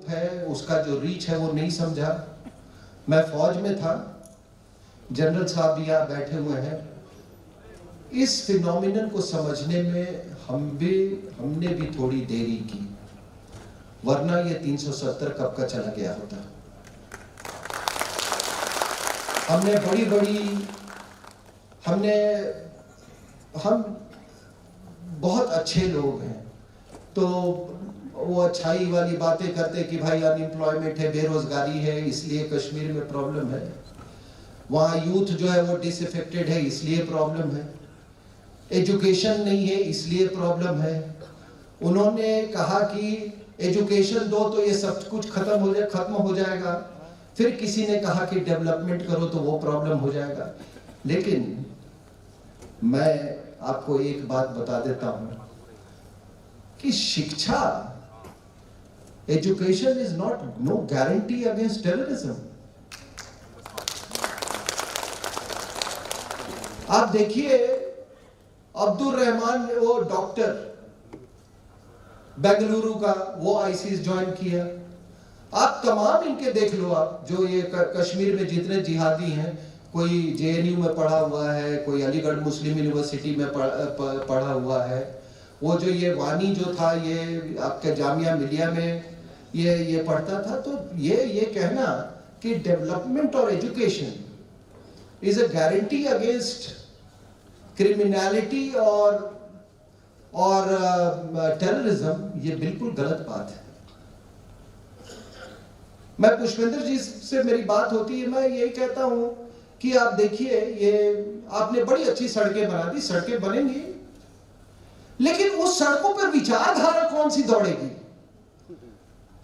है, उसका जो रीच है वो नहीं समझा। मैं फौज में था, जनरल साहब भी यहाँ बैठे हुए हैं। इस फिनोमिनन को समझने में हमने भी थोड़ी देरी की, वरना ये 370 कब का चला गया होता। हम बहुत अच्छे लोग हैं, तो वो अच्छाई वाली बातें करते कि भाई अनएम्प्लॉयमेंट है, बेरोजगारी है, इसलिए कश्मीर में प्रॉब्लम है, वहाँ यूथ जो है वो डिसअफेक्टेड है इसलिए प्रॉब्लम है, एजुकेशन नहीं है इसलिए प्रॉब्लम है। उन्होंने कहा कि एजुकेशन दो तो ये सब कुछ खत्म हो जाएगा। फिर किसी ने कहा कि डेवलपमेंट करो तो वो प्रॉब्लम हो जाएगा। लेकिन मैं आपको एक बात बता देता हूं कि शिक्षा, education is no guarantee against terrorism. आप देखिए, अब्दुल रहमान, वो डॉक्टर बेंगलुरु का, वो आईसीस ज्वाइन किया। आप तमाम इनके देख लो, आप जो ये कश्मीर में जितने जिहादी हैं, कोई जेएनयू में पढ़ा हुआ है, कोई अलीगढ़ मुस्लिम यूनिवर्सिटी में पढ़ा हुआ है। वो जो ये वानी जो था, ये आपके जामिया मिलिया में ये पढ़ता था। तो ये कहना कि डेवलपमेंट और education is a guarantee against criminality और टेररिज्म, ये बिल्कुल गलत बात है। मैं पुष्पेंद्र जी से मेरी बात होती है, मैं यही कहता हूं कि आप देखिए, ये आपने बड़ी अच्छी सड़कें बना दी, सड़कें बनेंगी, लेकिन उस सड़कों पर विचारधारा कौन सी दौड़ेगी?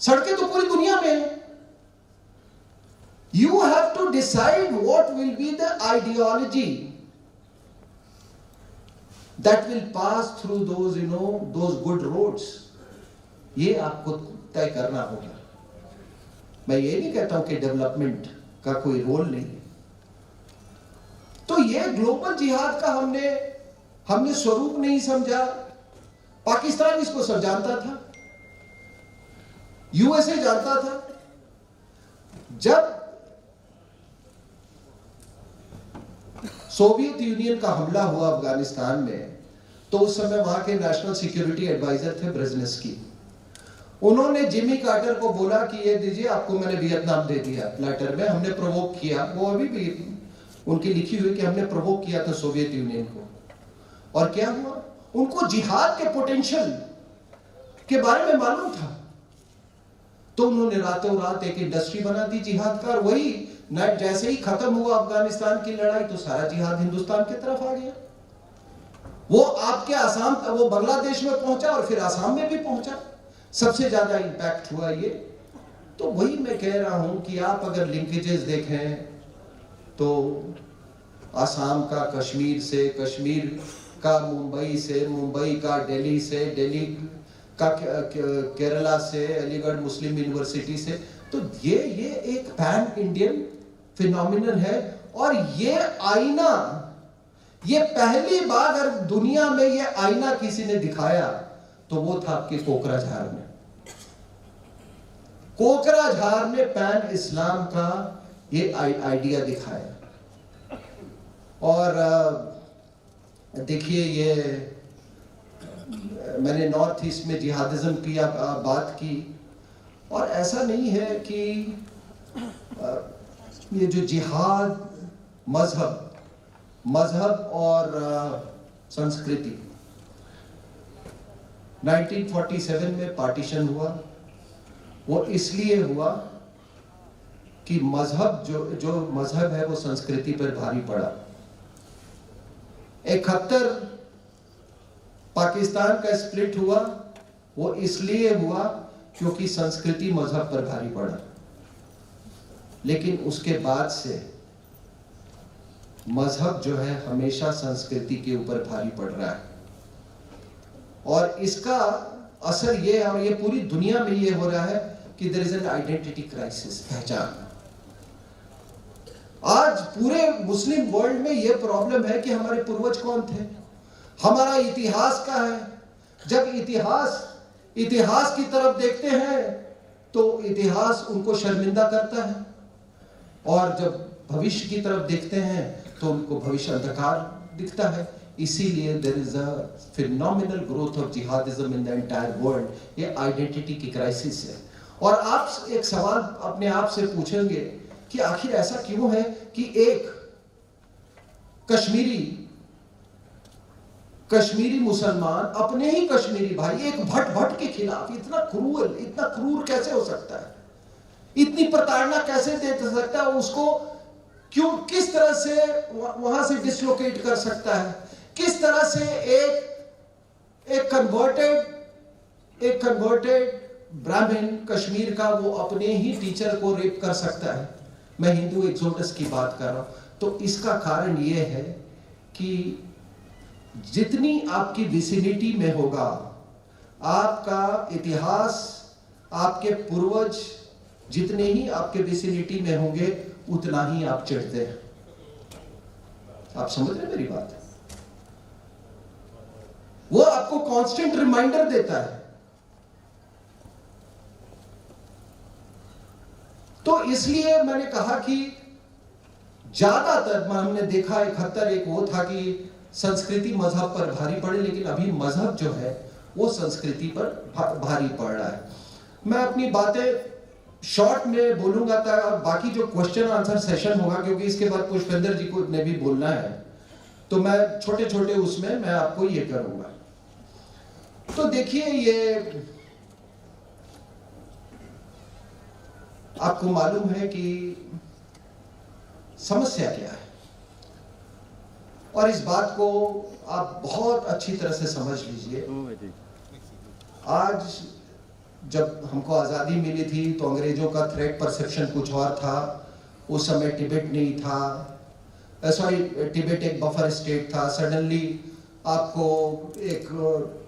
सड़कें तो पूरी दुनिया में है। You have to decide what will be the ideology that will pass through those, those good roads. ये आपको तय करना होगा। मैं ये नहीं कहता हूं कि डेवलपमेंट का कोई रोल नहीं है। तो ये ग्लोबल जिहाद का हमने स्वरूप नहीं समझा। पाकिस्तान इसको सब जानता था, यूएसए जानता था। जब सोवियत यूनियन का हमला हुआ अफगानिस्तान में, तो उस समय वहां के नेशनल सिक्योरिटी एडवाइजर थे ब्रेजनेस्की। उन्होंने जिमी कार्टर को बोला कि ये दीजिए, आपको मैंने वियतनाम दे दिया प्लेटर में, हमने प्रोवोक किया। वो अभी भी उनकी लिखी हुई कि हमने प्रोवोक किया था सोवियत यूनियन को। और क्या हुआ? उनको जिहाद के पोटेंशियल के बारे में मालूम था, तो उन्होंने रातों रात एक इंडस्ट्री बना दी जिहाद का। और वही जैसे ही खत्म हुआ अफगानिस्तान की लड़ाई, तो सारा जिहाद हिंदुस्तान की तरफ आ गया। वो आपके आसाम, वो बांग्लादेश में पहुंचा और फिर आसाम में भी पहुंचा। सबसे ज्यादा इंपैक्ट हुआ ये। तो वही मैं कह रहा हूं कि आप अगर लिंकेजेस देखें तो आसाम का कश्मीर से, कश्मीर का मुंबई से, मुंबई का दिल्ली से, दिल्ली का केरला से, अलीगढ़ मुस्लिम यूनिवर्सिटी से, तो ये एक पैन इंडियन फिनोमिनन है। और ये आईना, ये पहली बार अगर दुनिया में ये आईना किसी ने दिखाया तो वो था आपके कोकराझार में। कोकराझार में पैन इस्लाम का ये आइडिया दिखाया। और देखिए, ये मैंने नॉर्थ ईस्ट में जिहादिज्म की बात की, और ऐसा नहीं है कि ये जो जिहाद मजहब और संस्कृति, 1947 में पार्टीशन हुआ। वो इसलिए हुआ कि मजहब जो मजहब है वो संस्कृति पर भारी पड़ा। 71 पाकिस्तान का स्प्लिट हुआ, वो इसलिए हुआ क्योंकि संस्कृति मजहब पर भारी पड़ा। लेकिन उसके बाद से मजहब जो है हमेशा संस्कृति के ऊपर भारी पड़ रहा है। और इसका असर ये है, और ये पूरी दुनिया में ये हो रहा है कि there is an identity crisis, पहचान। आज पूरे मुस्लिम वर्ल्ड में ये प्रॉब्लम है कि हमारे पूर्वज कौन थे, हमारा इतिहास क्या है। जब इतिहास की तरफ देखते हैं तो इतिहास उनको शर्मिंदा करता है, और जब भविष्य की तरफ देखते हैं तो उनको भविष्य अंधकार दिखता है। इसीलिए there is a phenomenal growth of jihadism in the entire world. ये आइडेंटिटी की क्राइसिस है। और आप एक सवाल अपने आप से पूछेंगे कि आखिर ऐसा क्यों है कि एक कश्मीरी मुसलमान अपने ही कश्मीरी भाई एक भट्ट के खिलाफ इतना क्रूर कैसे हो सकता है, इतनी प्रताड़ना कैसे दे सकता है, उसको क्यों, किस तरह से वहां से डिसलोकेट कर सकता है, किस तरह से एक कन्वर्टेड ब्राह्मण कश्मीर का वो अपने ही टीचर को रेप कर सकता है। मैं हिंदू एक्सोडस की बात कर रहा हूं। तो इसका कारण ये है कि जितनी आपकी विसिनिटी में होगा, आपका इतिहास, आपके पूर्वज जितने ही आपके विसिनिटी में होंगे, उतना ही आप चिढ़ते हैं। आप समझ रहे मेरी बात? वो आपको कांस्टेंट रिमाइंडर देता है। तो इसलिए मैंने कहा कि ज्यादातर हमने देखा 71 एक वो था कि संस्कृति मजहब पर भारी पड़े, लेकिन अभी मजहब जो है वो संस्कृति पर भारी पड़ रहा है। मैं अपनी बातें शॉर्ट में बोलूंगा था, बाकी जो क्वेश्चन आंसर सेशन होगा, क्योंकि इसके बाद पुष्पेंद्र जी को ने भी बोलना है, तो मैं छोटे छोटे उसमें मैं आपको ये करूंगा। तो देखिए, ये आपको मालूम है कि समस्या क्या है, और इस बात को आप बहुत अच्छी तरह से समझ लीजिए। आज जब हमको आज़ादी मिली थी तो अंग्रेजों का थ्रेट परसेप्शन कुछ और था। उस समय टिबेट नहीं था, टिबेट एक बफर स्टेट था। सडनली आपको एक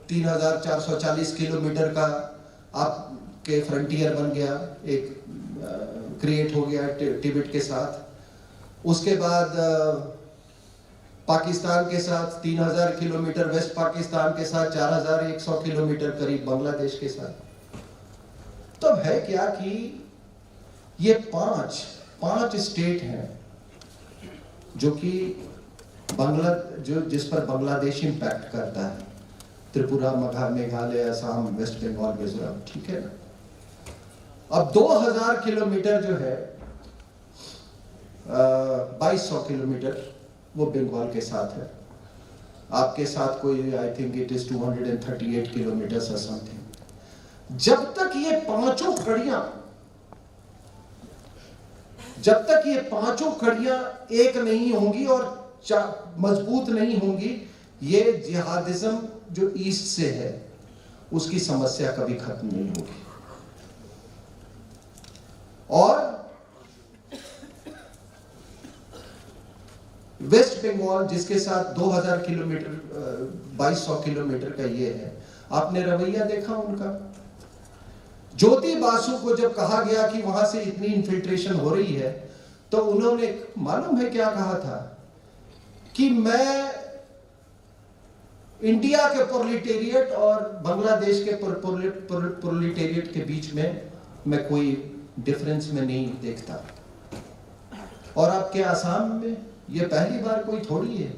3440 किलोमीटर का आपके फ्रंटियर बन गया, एक क्रिएट हो गया टिबेट के साथ। उसके बाद पाकिस्तान के साथ 3000 किलोमीटर, वेस्ट पाकिस्तान के साथ 4100 किलोमीटर करीब बांग्लादेश के साथ। तो है क्या कि ये पांच स्टेट हैं जो कि जिस पर बांग्लादेश इंपैक्ट करता है। त्रिपुरा, मेघालय, असम, वेस्ट बंगाल, मिजोरम, ठीक है ना। अब 2000 किलोमीटर जो है 2200 किलोमीटर वो बंगाल के साथ है। आपके साथ कोई I think it is 238 kilometre or something. जब तक ये पांचों कड़ियां एक नहीं होंगी और मजबूत नहीं होंगी, ये जिहादिज्म जो ईस्ट से है उसकी समस्या कभी खत्म नहीं होगी। और वेस्ट बंगाल जिसके साथ 2000 किलोमीटर 2200 किलोमीटर का ये है, आपने रवैया देखा उनका। ज्योति बासु को जब कहा गया कि वहां से इतनी इन्फिल्ट्रेशन हो रही है, तो उन्होंने मालूम है क्या कहा था कि मैं इंडिया के प्रोलिटेरिएट और बांग्लादेश के प्रोलिटेरिएट के बीच में मैं कोई डिफरेंस में नहीं देखता। और आपके आसाम में ये पहली बार कोई थोड़ी है।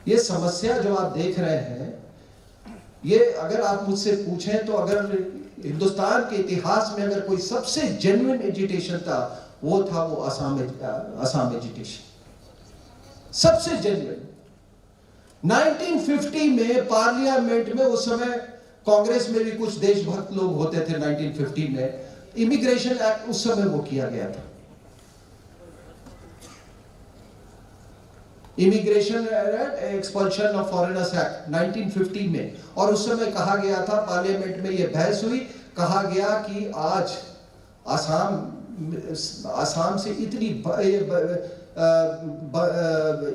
ये समस्या जो आप देख रहे हैं, ये अगर आप मुझसे पूछें तो अगर हिंदुस्तान के इतिहास में अगर कोई सबसे जेन्युइन एजिटेशन था, वो था वो असम एजिटेशन, सबसे जेन्युइन। 1950 में पार्लियामेंट में, उस समय कांग्रेस में भी कुछ देशभक्त लोग होते थे। 1950 में इमिग्रेशन एक्ट उस समय वो किया गया था, immigration expulsion of foreigners act 1950 में। और उस समय कहा गया था, पार्लियामेंट में ये बहस हुई, कहा गया कि आज आसाम से इतनी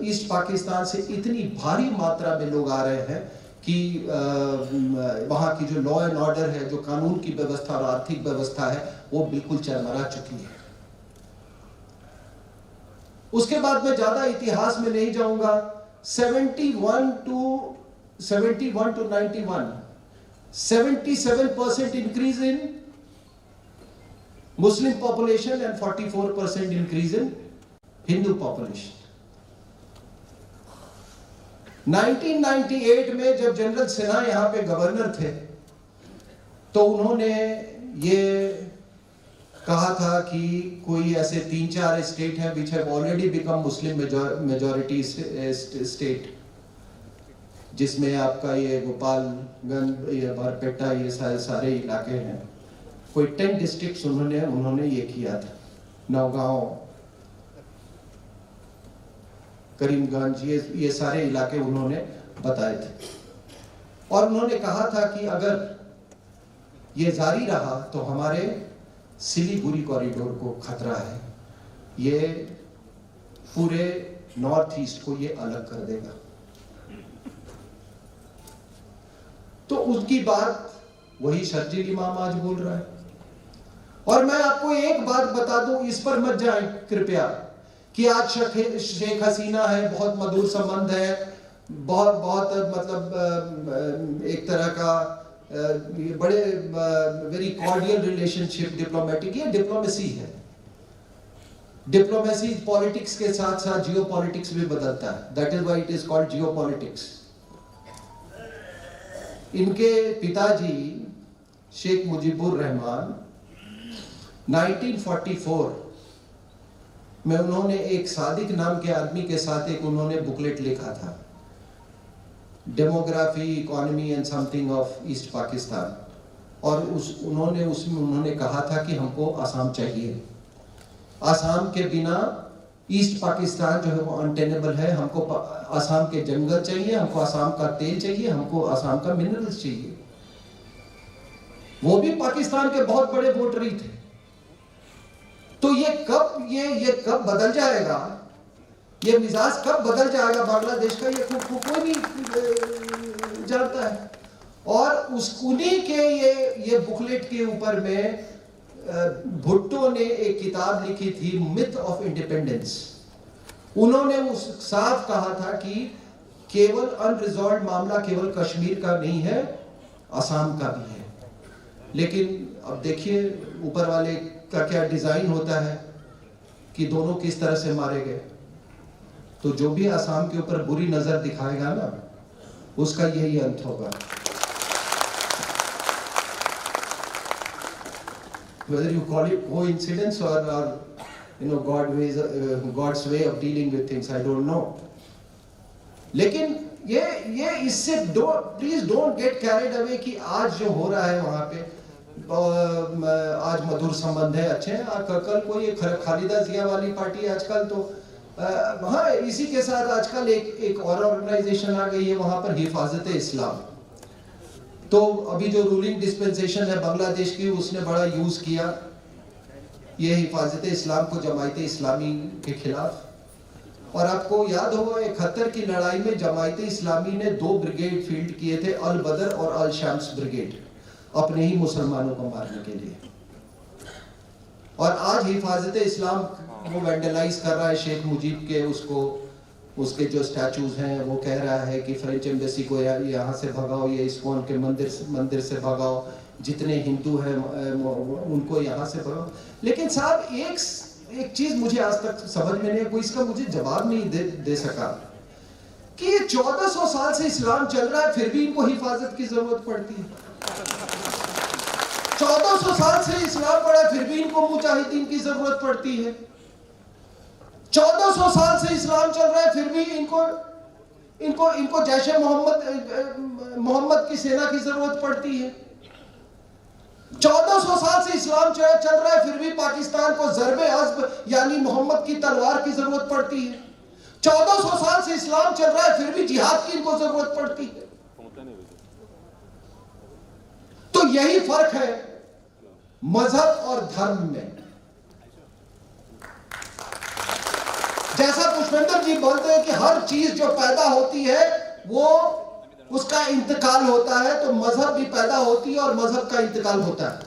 ईस्ट पाकिस्तान से इतनी भारी मात्रा में लोग आ रहे हैं कि वहां की जो लॉ एंड ऑर्डर है, जो कानून की व्यवस्था और आर्थिक व्यवस्था है, वो बिल्कुल चरमरा चुकी है। उसके बाद मैं ज्यादा इतिहास में नहीं जाऊंगा। 71 to 91 77% increase in Muslim population and 44% increase in Hindu population. 1998 में जब जनरल सिन्हा यहाँ पे गवर्नर थे तो उन्होंने ये कहा था कि कोई ऐसे 3-4 स्टेट हैं which have already become Muslim majority state, जिसमें आपका ये गोपालगंज, ये बारपेटा, ये सारे इलाके हैं। कोई 10 डिस्ट्रिक्ट्स उन्होंने ये किया था, नौगांव, करीमगंज, ये सारे इलाके उन्होंने बताए थे। और उन्होंने कहा था कि अगर ये जारी रहा तो हमारे सिलीगुड़ी कॉरिडोर को खतरा है, ये पूरे नॉर्थ ईस्ट को ये अलग कर देगा। तो उसकी बात वही शर्जील इमाम आज बोल रहा है। और मैं आपको एक बात बता दूं, इस पर मत जाएं कृपया, कि आज शेख हसीना है, बहुत मधुर संबंध है, बहुत मतलब एक तरह का बड़े वेरी कॉर्डियल रिलेशनशिप, डिप्लोमेटिक, ये डिप्लोमेसी है। डिप्लोमेसी पॉलिटिक्स के साथ साथ जियो पॉलिटिक्स भी बदलता है। That is why it is called Jio politics. इनके पिताजी शेख मुजीबुर रहमान 1944 में उन्होंने एक सादिक नाम के आदमी के साथ एक उन्होंने बुकलेट लिखा था, demography, economy and something of east Pakistan. और उसमें उन्होंने कहा था कि हमको आसाम चाहिए, आसाम के बिना ईस्ट पाकिस्तान जो है वो अनटेनेबल है, हमको आसाम के जंगल चाहिए, हमको आसाम का तेल चाहिए, हमको आसाम का मिनरल्स चाहिए। वो भी पाकिस्तान के बहुत बड़े वोटरी थे। तो ये कब बदल जाएगा, ये मिजाज कब बदल जाएगा बांग्लादेश का, ये कोई नहीं जानता है। और उन्हीं के ये बुकलेट के ऊपर में भुट्टो ने एक किताब लिखी थी, मिथ ऑफ इंडिपेंडेंस। उन्होंने उस साफ कहा था कि केवल अनरिजॉल्व मामला केवल कश्मीर का नहीं है, असम का भी है। लेकिन अब देखिए ऊपर वाले का क्या डिजाइन होता है कि दोनों किस तरह से मारे गए। तो जो भी असम के ऊपर बुरी नजर दिखाएगा ना, उसका यही अंत होगा। Whether you call it coincidence or God's way of dealing with things, I don't know. लेकिन ये इससे please don't get carried away कि आज जो हो रहा है वहां पे, आज मधुर संबंध है, अच्छे हैं। कल कोई खालिदा जिया वाली पार्टी आजकल तो हाँ, इसी के साथ आजकल एक और ऑर्गेनाइजेशन आ गई है वहां पर, हिफाजत इस्लाम। तो अभी जो रूलिंग डिस्पेंसेशन है बांग्लादेश की, उसने बड़ा यूज किया ये हिफाजत इस्लाम को जमायत इस्लामी के खिलाफ। और आपको याद होगा 71 की लड़ाई में जमायत इस्लामी ने 2 ब्रिगेड फील्ड किए थे, अल बदर और अल शम्स ब्रिगेड, अपने ही मुसलमानों को मारने के लिए। और आज हिफाजत इस्लाम वो वैंडलाइज कर रहा है शेख मुजीब के उसके जो स्टैचूज हैं, वो कह रहा है कि फ्रेंच एम्बेसी को यहाँ से भगाओ, ये इस्कॉन के मंदिर से भगाओ, जितने हिंदू हैं उनको यहाँ से भगाओ। लेकिन साहब एक चीज मुझे आज तक समझ में नहीं, कोई इसका मुझे जवाब नहीं दे सका कि ये 1400 साल से इस्लाम चल रहा है, फिर भी इनको हिफाजत की जरूरत पड़ती है। 1400 साल से इस्लाम पड़ा है, फिर भी इनको मुजाहिदीन की जरूरत पड़ती है। 1400 साल से इस्लाम चल रहा है, फिर भी इनको जैशे मोहम्मद की सेना की जरूरत पड़ती है। 1400 साल से इस्लाम चल रहा है, फिर भी पाकिस्तान को ज़रबे अज़्ब यानी मोहम्मद की तलवार की जरूरत पड़ती है। 1400 साल से इस्लाम चल रहा है, फिर भी जिहाद की इनको जरूरत पड़ती है। तो यही फर्क है मजहब और धर्म में। जैसा पुष्पेंद्र जी बोलते हैं कि हर चीज जो पैदा होती है वो उसका इंतकाल होता है, तो मजहब भी पैदा होती है और मजहब का इंतकाल होता है।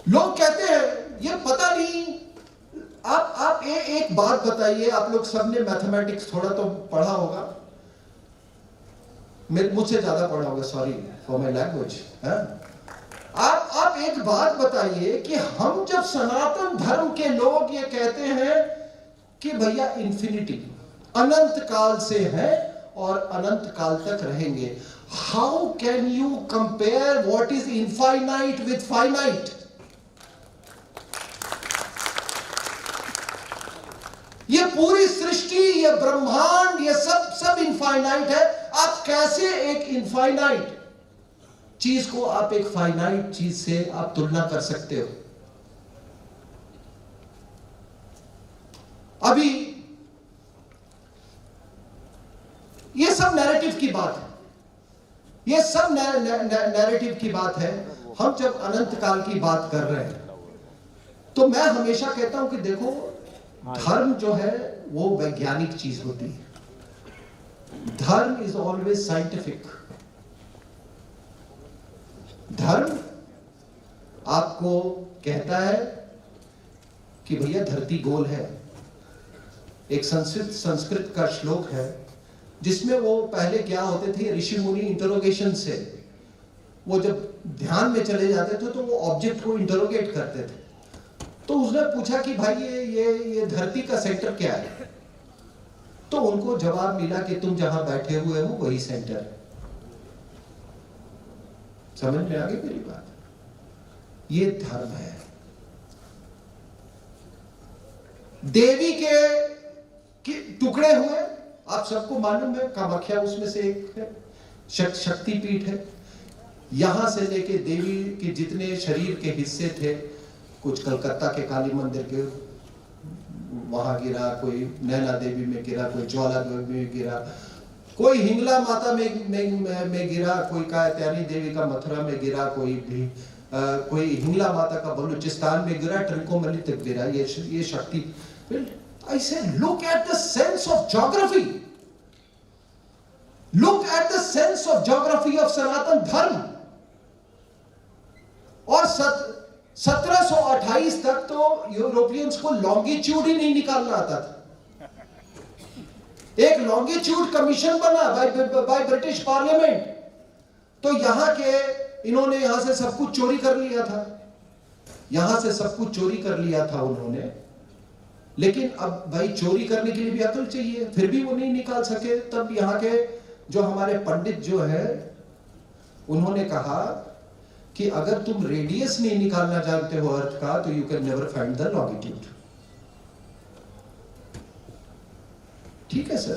लोग कहते हैं ये पता नहीं। आप एक बात बताइए, आप लोग सबने मैथमेटिक्स थोड़ा तो पढ़ा होगा, मुझसे ज्यादा पढ़ा होगा, सॉरी। For my language. आप एक बात बताइए कि हम जब सनातन धर्म के लोग ये कहते हैं कि भैया इंफिनिटी अनंत काल से है और अनंत काल तक रहेंगे, how can you compare what is infinite with finite? ये पूरी सृष्टि, ये ब्रह्मांड, ये सब इनफाइनाइट है। आप कैसे एक इनफाइनाइट चीज को आप एक फाइनाइट चीज से आप तुलना कर सकते हो? अभी ये सब नैरेटिव की बात है, ये सब नैरेटिव की बात है। हम जब अनंत काल की बात कर रहे हैं तो मैं हमेशा कहता हूं कि देखो, धर्म जो है वो वैज्ञानिक चीज होती है। धर्म इज ऑलवेज साइंटिफिक। धर्म आपको कहता है कि भैया धरती गोल है। एक संस्कृत का श्लोक है जिसमें वो पहले क्या होते थे, ऋषि मुनि इंटरोगेशन से वो जब ध्यान में चले जाते थे तो वो ऑब्जेक्ट को इंटरोगेट करते थे। तो उसने पूछा कि भाई ये धरती का सेंटर क्या है? तो उनको जवाब मिला कि तुम जहां बैठे हुए हो वही सेंटर है। समझ में आ गई मेरी बात? ये धर्म है। देवी के टुकड़े हुए, आप सबको मालूम है, कामाख्या उसमें से एक है, शक्तिपीठ है। यहां से लेके देवी के जितने शरीर के हिस्से थे, कुछ कलकत्ता के काली मंदिर के वहां गिरा, कोई नैना देवी में गिरा, कोई ज्वाला देवी में गिरा, कोई हिंगला माता में गिरा, कोई कात्यायनी देवी का मथुरा में गिरा, कोई हिंगला माता का बलूचिस्तान में गिरा, ट्रिकोमली तक गिरा। ये शक्ति। I said, look at the sense of geography. Look at the sense of geography of सनातन धर्म। और 1728 तक तो यूरोपियंस को लॉन्गिट्यूड ही नहीं निकालना आता था। एक लॉन्गिट्यूड कमीशन बना बाय ब्रिटिश पार्लियामेंट, तो यहां के इन्होंने यहां से सब कुछ चोरी कर लिया था, यहां से सब कुछ चोरी कर लिया था उन्होंने। लेकिन अब भाई चोरी करने के लिए भी अकल चाहिए, फिर भी वो नहीं निकाल सके। तब यहाँ के जो हमारे पंडित जो है उन्होंने कहा कि अगर तुम रेडियस नहीं निकालना जानते हो अर्थ का तो you can never find the longitude. ठीक है सर?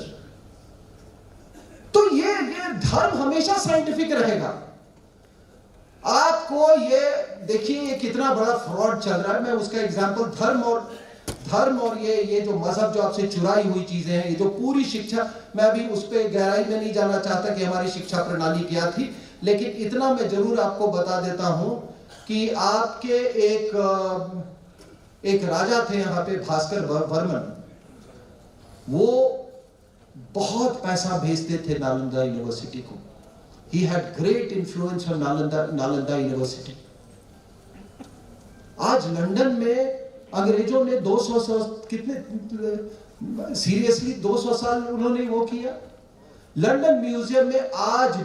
तो ये धर्म हमेशा साइंटिफिक रहेगा। आपको ये देखिए ये कितना बड़ा फ्रॉड चल रहा है। मैं उसका एग्जांपल धर्म और ये जो मजहब जो आपसे चुराई हुई चीजें हैं, ये जो पूरी शिक्षा, मैं अभी उस पर गहराई में नहीं जाना चाहता कि हमारी शिक्षा प्रणाली क्या थी, लेकिन इतना मैं जरूर आपको बता देता हूं कि आपके एक राजा थे यहाँ पे, भास्कर वर्मन। वो बहुत पैसा भेजते थे नालंदा यूनिवर्सिटी को। He had great influence on Nalanda university. आज लंदन में अंग्रेजों ने 200 कितने सीरियसली 200 साल उन्होंने वो किया। लंदन म्यूजियम में आज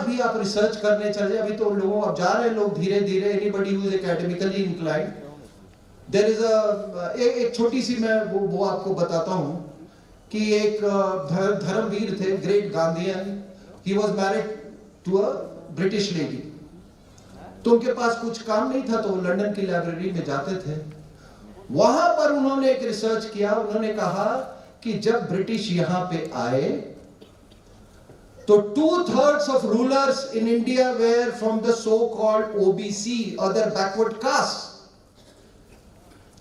भी आप रिसर्च करने चले, अभी तो लोगों अब जा रहे हैं लोग धीरे धीरे, anybody who is academically inclined, there is एक छोटी सी मैं वो आपको बताता हूं कि एक धर्मवीर थे, great Gandhian. He was married to a British lady. तो उनके पास कुछ काम नहीं था तो वो लंदन की लाइब्रेरी में जाते थे। वहां पर उन्होंने एक रिसर्च किया। उन्होंने कहा कि जब ब्रिटिश यहां पे आए तो 2/3 of rulers in India were from the so called OBC, other backward caste.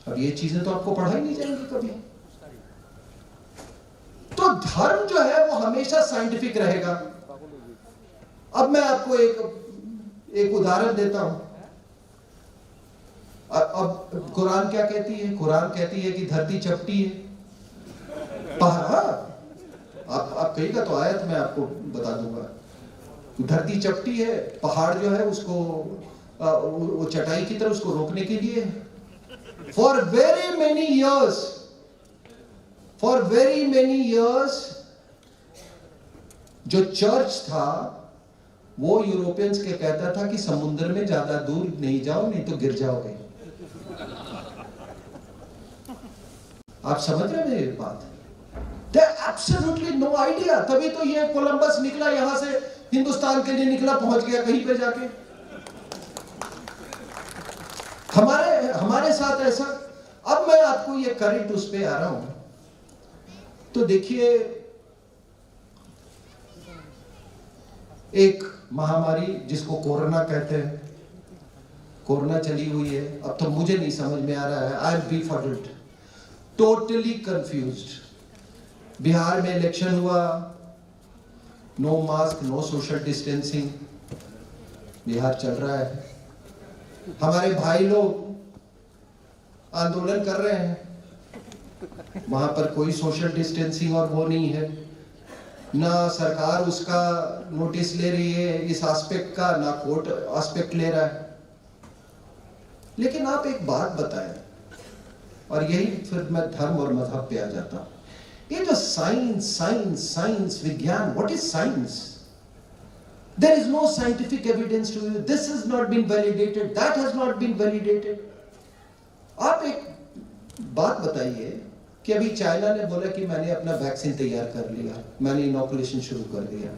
अब ये चीजें तो आपको पढ़ाई नहीं जाएंगी कभी। तो धर्म जो है वो हमेशा साइंटिफिक रहेगा। अब मैं आपको एक उदाहरण देता हूं। अब कुरान क्या कहती है? कुरान कहती है कि धरती चपटी है। आप कहेगा तो आयत मैं आपको बता दूंगा। धरती चपटी है, पहाड़ जो है उसको वो चटाई की तरह उसको रोकने के लिए फॉर वेरी मेनी इयर्स जो चर्च था वो यूरोपियंस के कहता था कि समुद्र में ज्यादा दूर नहीं जाओ, नहीं तो गिर जाओगे। आप समझ रहे हैं ये बात? They absolutely no idea। तभी तो ये कोलंबस निकला, यहां से हिंदुस्तान के लिए निकला, पहुंच गया कहीं पे जाके। हमारे साथ ऐसा। अब मैं आपको ये करंट उस पे आ रहा हूं, तो देखिए एक महामारी जिसको कोरोना कहते हैं, कोरोना चली हुई है। अब तो मुझे नहीं समझ में आ रहा है, I am befuddled, totally confused. Bihar में इलेक्शन हुआ, no mask, no social distancing, Bihar चल रहा है। हमारे भाई लोग आंदोलन कर रहे हैं, वहां पर कोई सोशल डिस्टेंसिंग और वो नहीं है, ना सरकार उसका नोटिस ले रही है इस एस्पेक्ट का, ना कोर्ट एस्पेक्ट ले रहा है। लेकिन आप एक बात बताएं, और यही फिर मैं धर्म और मजहब पे आ जाता हूं। ये जो साइंस साइंस साइंस विज्ञान, what is science? There is no scientific evidence to it. This has not been validated. That has not been validated. आप एक बात बताइए कि अभी चाइना ने बोला कि मैंने अपना वैक्सीन तैयार कर लिया, मैंने इनोकुलेशन शुरू कर दिया।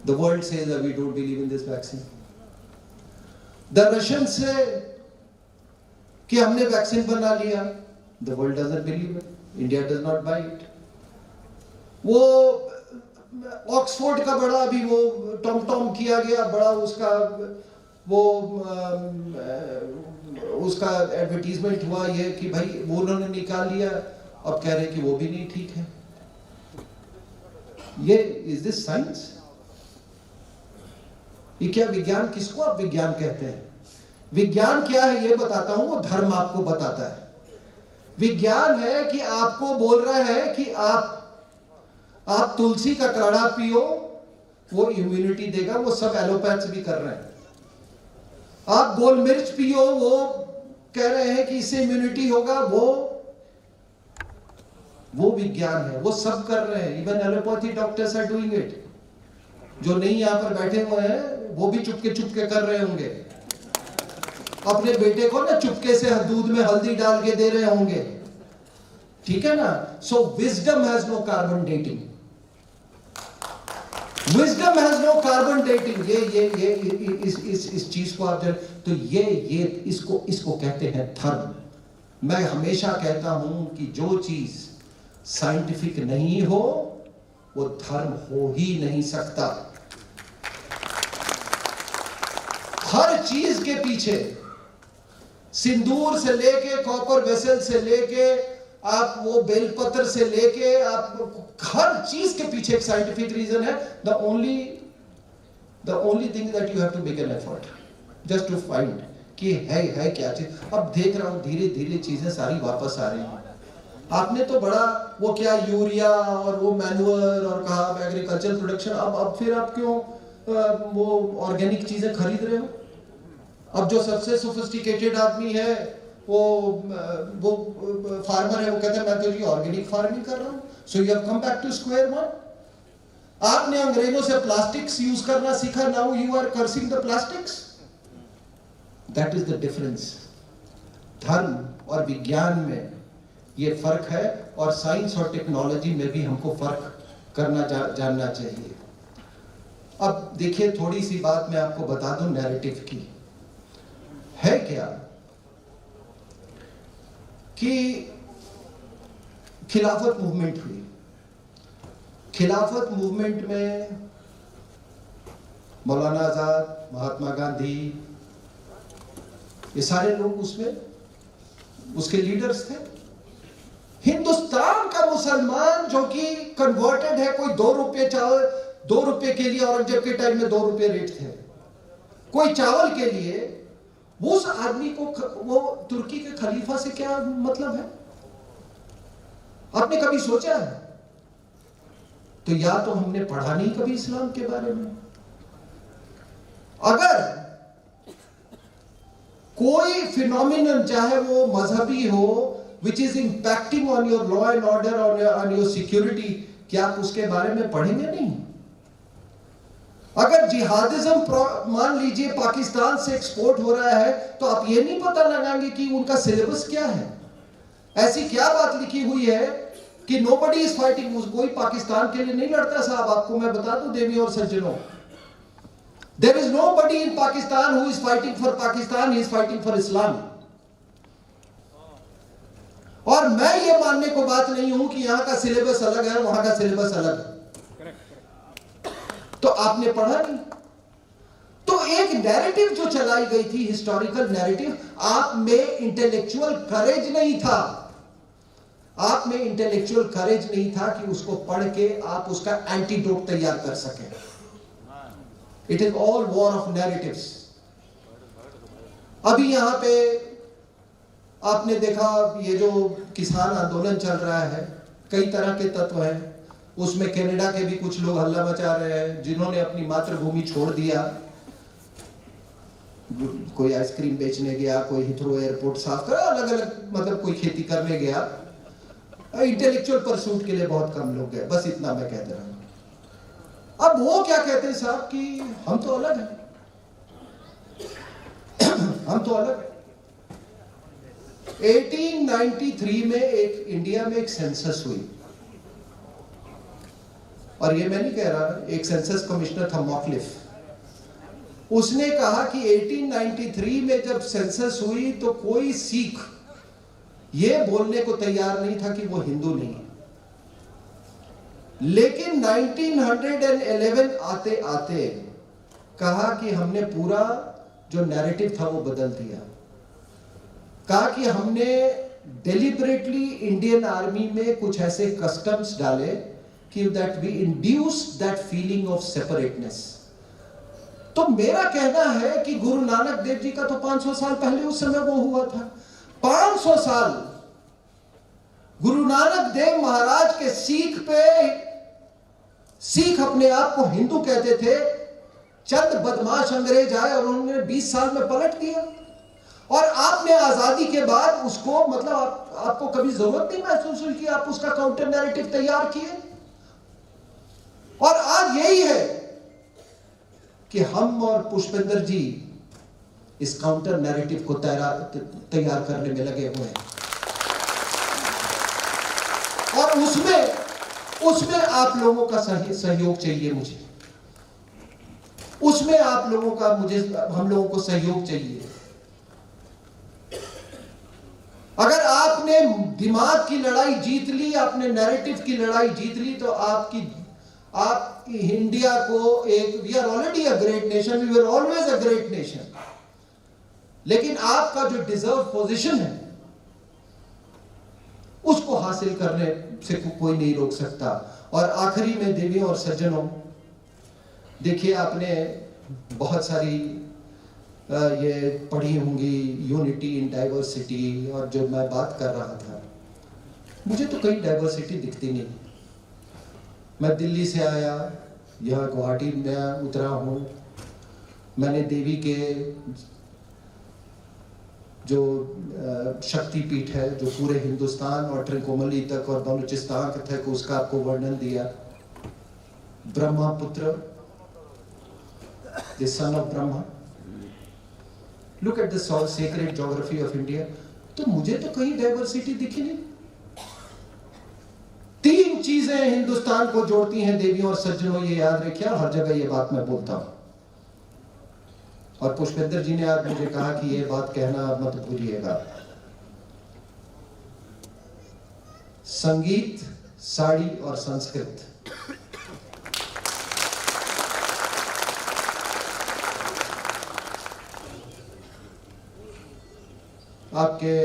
The world says that we don't believe in this vaccine. The Russians say कि हमने वैक्सीन बना लिया, the world doesn't believe it. India does not buy it. वो ऑक्सफोर्ड का बड़ा अभी वो टॉम किया गया, बड़ा उसका वो उसका एडवर्टीजमेंट हुआ ये कि भाई वो उन्होंने निकाल लिया, अब कह रहे कि वो भी नहीं ठीक है। ये इज दिस साइंस? ये क्या विज्ञान? किसको आप विज्ञान कहते हैं? विज्ञान क्या है ये बताता हूं, वो धर्म आपको बताता है। विज्ञान है कि आपको बोल रहा है कि आप तुलसी का काढ़ा पियो, वो इम्यूनिटी देगा। वो सब एलोपैथ्स भी कर रहे हैं। आप गोल मिर्च पियो, वो कह रहे हैं कि इससे इम्यूनिटी होगा। वो विज्ञान है, वो सब कर रहे हैं। Even allopathy doctors are doing it. जो नहीं यहां पर बैठे हुए हैं वो भी चुपके कर रहे होंगे। अपने बेटे को ना चुपके से दूध में हल्दी डाल के दे रहे होंगे, ठीक है ना? So wisdom has no carbon dating. Wisdom has no carbon dating. ये इस चीज को आप तो ये इसको कहते हैं धर्म। मैं हमेशा कहता हूं कि जो चीज साइंटिफिक नहीं हो वो धर्म हो ही नहीं सकता। हर चीज के पीछे, सिंदूर से लेके, कॉपर वेसल से लेके, आप वो बेलपत्र से लेके, आप हर चीज के पीछे एक साइंटिफिक रीजन है। The only thing that you have to make an effort just to find कि है क्या चीज। अब देख रहा हूं धीरे धीरे चीजें सारी वापस आ रही हैं। आपने तो बड़ा वो क्या यूरिया और वो मैन्युअर और कहा एग्रीकल्चर प्रोडक्शन, अब फिर आप क्यों वो ऑर्गेनिक चीजें खरीद रहे हो? अब जो सबसे सोफिस्टिकेटेड आदमी है वो फार्मर है, वो कहता है मैं तो ये ऑर्गेनिक फार्मिंग कर रहा हूं। So you have come back to square one. आपने अंग्रेजों से प्लास्टिक्स यूज करना सीखा, now you are cursing the plastics. That is the difference. धर्म और विज्ञान में ये फर्क है, और साइंस और टेक्नोलॉजी में भी हमको फर्क करना जानना चाहिए। अब देखिए थोड़ी सी बात मैं आपको बता दूं नैरेटिव की। है क्या कि खिलाफत मूवमेंट हुई। खिलाफत मूवमेंट में मौलाना आजाद, महात्मा गांधी, ये सारे लोग उसमें उसके लीडर्स थे। हिंदुस्तान का मुसलमान जो कि कन्वर्टेड है, कोई 2 रुपये चावल, 2 रुपये के लिए औरंगजेब के टाइम में 2 रुपये रेट थे कोई चावल के लिए, वो उस आदमी को वो तुर्की के खलीफा से क्या मतलब है? आपने कभी सोचा है? तो या तो हमने पढ़ा नहीं कभी इस्लाम के बारे में। अगर कोई फिनोमिनन, चाहे वो मजहबी हो, which is impacting on your law and order, on your security, क्या आप उसके बारे में पढ़ेंगे नहीं? अगर जिहादिज्म मान लीजिए पाकिस्तान से एक्सपोर्ट हो रहा है, तो आप ये नहीं पता लगाएंगे कि उनका सिलेबस क्या है। ऐसी क्या बात लिखी हुई है कि नोबडी इज फाइटिंग, कोई पाकिस्तान के लिए नहीं लड़ता साहब। आपको मैं बता दूं देवी और सज्जनों, there is nobody in Pakistan who is fighting for Pakistan, he is fighting for Islam. और मैं ये मानने को बात नहीं हूं कि यहां का सिलेबस अलग है, वहां का सिलेबस अलग है। तो आपने पढ़ा नहीं। तो एक नैरेटिव जो चलाई गई थी, हिस्टोरिकल नैरेटिव, आप में इंटेलेक्चुअल करेज नहीं था। आप में इंटेलेक्चुअल करेज नहीं था कि उसको पढ़ के आप उसका एंटीडोट तैयार कर सकें। It is all war of narratives. अभी यहां पे आपने देखा, ये जो किसान आंदोलन चल रहा है, कई तरह के तत्व हैं उसमें। कनाडा के भी कुछ लोग हल्ला मचा रहे हैं, जिन्होंने अपनी मातृभूमि छोड़ दिया। कोई आइसक्रीम बेचने गया, कोई हिथ्रो एयरपोर्ट साफ कर, अलग अलग, मतलब कोई खेती करने गया। इंटेलेक्चुअल परसूट के लिए बहुत कम लोग गए, बस इतना मैं कहते रहा। अब वो क्या कहते हैं साहब कि हम तो अलग हैं, हम तो अलग हैं। 1893 में एक इंडिया में एक सेंसस हुई, और ये मैं नहीं कह रहा, एक सेंसस कमिश्नर था मॉकलिफ। उसने कहा कि 1893 में जब सेंसस हुई तो कोई सिख ये बोलने को तैयार नहीं था कि वो हिंदू नहीं है। लेकिन 1911 आते आते कहा कि हमने पूरा जो नैरेटिव था वो बदल दिया। कहा कि हमने डेलिबरेटली इंडियन आर्मी में कुछ ऐसे कस्टम्स डाले कि that we induce that feeling of separateness. तो मेरा कहना है कि गुरु नानक देव जी का तो 500 साल पहले उस समय वो हुआ था। 500 साल गुरु नानक देव महाराज के सीख पे, सीख अपने आप को हिंदू कहते थे। चंद बदमाश अंग्रेज आए और उन्होंने 20 साल में पलट दिया। और आपने आजादी के बाद उसको, मतलब आपको कभी जरूरत नहीं महसूस हुई कि आप उसका काउंटर नैरेटिव तैयार किए। और आज यही है कि हम और पुष्पेंद्र जी इस काउंटर नैरेटिव को तैयार करने में लगे हुए हैं। और उसमें आप लोगों का सहयोग चाहिए मुझे। उसमें आप लोगों का, हम लोगों को सहयोग चाहिए। अगर आपने दिमाग की लड़ाई जीत ली, आपने नैरेटिव की लड़ाई जीत ली, तो आप इंडिया को एक, we are already a great nation, we were always a great nation. लेकिन आपका जो डिजर्व पोजीशन है उसको हासिल करने से कोई नहीं रोक सकता। और आखिरी में देवियों और सज्जनों, देखिए आपने बहुत सारी ये पढ़ी होंगी, यूनिटी इन डाइवर्सिटी, और जो मैं बात कर रहा था, मुझे तो कहीं डाइवर्सिटी दिखती नहीं। मैं दिल्ली से आया, यहाँ गुवाहाटी में उतरा हूँ। मैंने देवी के जो शक्तिपीठ है, जो पूरे हिंदुस्तान और ट्रिकोमली तक और बलूचिस्तान तक, उसका आपको वर्णन दिया। Brahmaputra, the son of Brahma. Look at the sacred geography of India. तो मुझे तो कहीं डाइवर्सिटी दिखी नहीं। 3 चीजें हिंदुस्तान को जोड़ती हैं देवियों और सज्जनों, ये याद रखिए। हर जगह ये बात मैं बोलता हूं। और पुष्पेंद्र जी ने आज मुझे कहा कि ये बात कहना मत भूलिएगा। संगीत, साड़ी और संस्कृत। आपके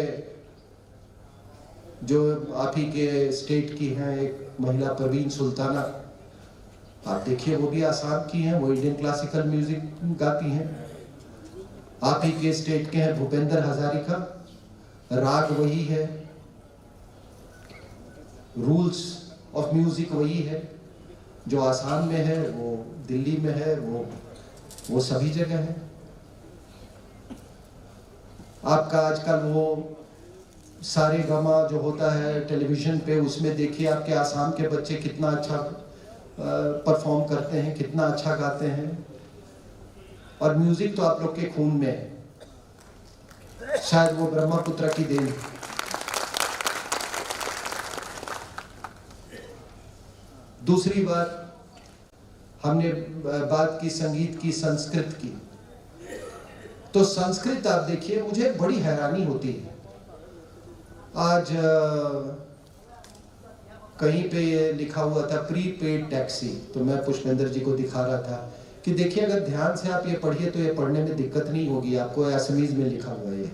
जो आप ही के स्टेट की हैं एक महिला परवीन सुल्ताना, आप देखिए वो भी आसाम की हैं, वो इंडियन क्लासिकल म्यूजिक गाती हैं। आप ही के स्टेट के हैं भूपेंद्र हजारिका, राग वही है, रूल्स ऑफ म्यूजिक वही है। जो आसाम में है वो दिल्ली में है, वो सभी जगह है। आपका आजकल वो सारे गामा जो होता है टेलीविजन पे, उसमें देखिए आपके आसाम के बच्चे कितना अच्छा परफॉर्म करते हैं, कितना अच्छा गाते हैं। और म्यूजिक तो आप लोग के खून में है, शायद वो ब्रह्मपुत्र की देन। दूसरी बात, हमने बात की संगीत की, संस्कृत की। तो संस्कृत आप देखिए, मुझे बड़ी हैरानी होती है। आज कहीं पे ये लिखा हुआ था प्रीपेड टैक्सी, तो मैं पुष्पेंद्र जी को दिखा रहा था कि देखिए अगर ध्यान से आप ये पढ़िए तो ये पढ़ने में दिक्कत नहीं होगी आपको, असमीज में लिखा हुआ है ये,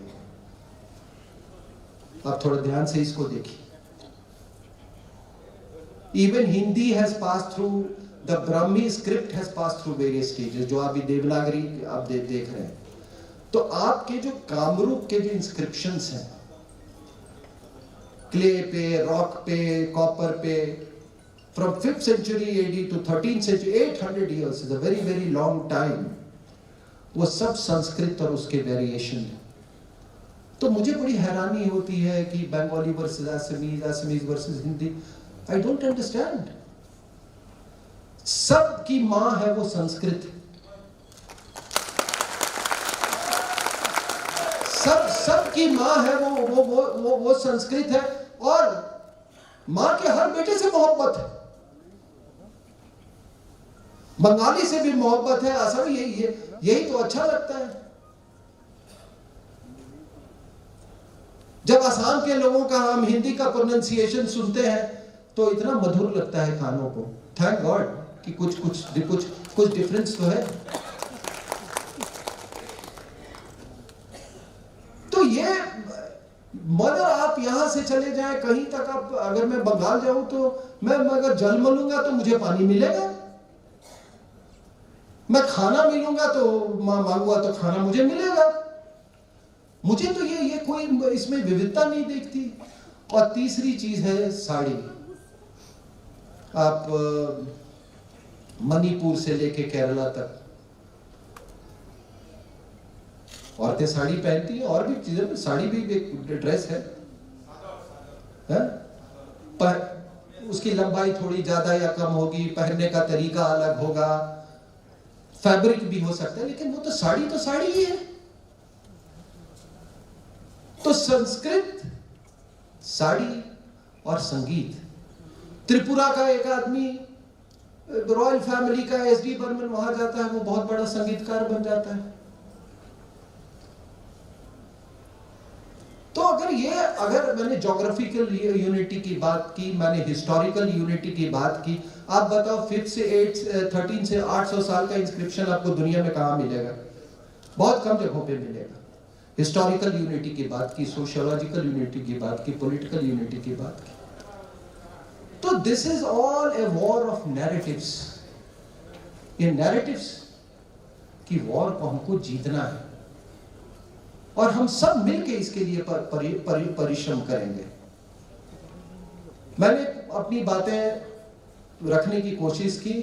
आप थोड़ा ध्यान से इसको देखिए। Even Hindi has pass through, the Brahmi script has pass through various stages, जो अभी देवनागरी आप देख रहे हैं। तो आपके जो कामरूप के जो इंस्क्रिप्शंस हैं, क्ले पे, रॉक पे, कॉपर पे, from 5th century AD to 13th century, 800 years is a very very long time, वो सब संस्कृत और उसके वेरिएशन है। तो मुझे बड़ी हैरानी होती है कि Bengali versus Assamese, Assamese versus Hindi, I don't understand. सब की मां है वो संस्कृत, सब की मां है वो संस्कृत है, और मां के हर बेटे से मोहब्बत है, बंगाली से भी मोहब्बत है, असम, यही तो अच्छा लगता है। जब असम के लोगों का हम हिंदी का प्रोनाउंसिएशन सुनते हैं तो इतना मधुर लगता है कानों को। थैंक गॉड कि कुछ डिफरेंस तो है। तो ये मगर आप यहां से चले जाएं कहीं तक, आप अगर मैं बंगाल जाऊं तो मैं अगर जल मलूंगा तो मुझे पानी मिलेगा, मैं खाना मिलूंगा तो मांगूंगा तो खाना मुझे मिलेगा। मुझे तो ये कोई इसमें विविधता नहीं देखती। और तीसरी चीज है साड़ी। आप मणिपुर से लेके केरला तक औरतें साड़ी पहनती हैं, और भी चीजें, साड़ी भी एक ड्रेस है? पर उसकी लंबाई थोड़ी ज्यादा या कम होगी, पहनने का तरीका अलग होगा, फैब्रिक भी हो सकता है, लेकिन वो तो साड़ी ही है। तो संस्कृत, साड़ी और संगीत। त्रिपुरा का एक आदमी रॉयल फैमिली का, SD बर्मन, वहां जाता है, वो बहुत बड़ा संगीतकार बन जाता है। तो अगर मैंने ज्योग्राफिकल यूनिटी की बात की, मैंने हिस्टोरिकल यूनिटी की बात की, आप बताओ 5 से 13 से 800 साल का इंस्क्रिप्शन आपको दुनिया में कहां मिलेगा? बहुत कम जगहों पे मिलेगा। हिस्टोरिकल यूनिटी की बात की, सोशियोलॉजिकल यूनिटी की बात की, पॉलिटिकल यूनिटी की बात की। तो this is all a war of narratives. ये नैरेटिव्स की वॉर को हमको जीतना है, और हम सब मिलके इसके लिए परिश्रम करेंगे। मैंने अपनी बातें रखने की कोशिश की।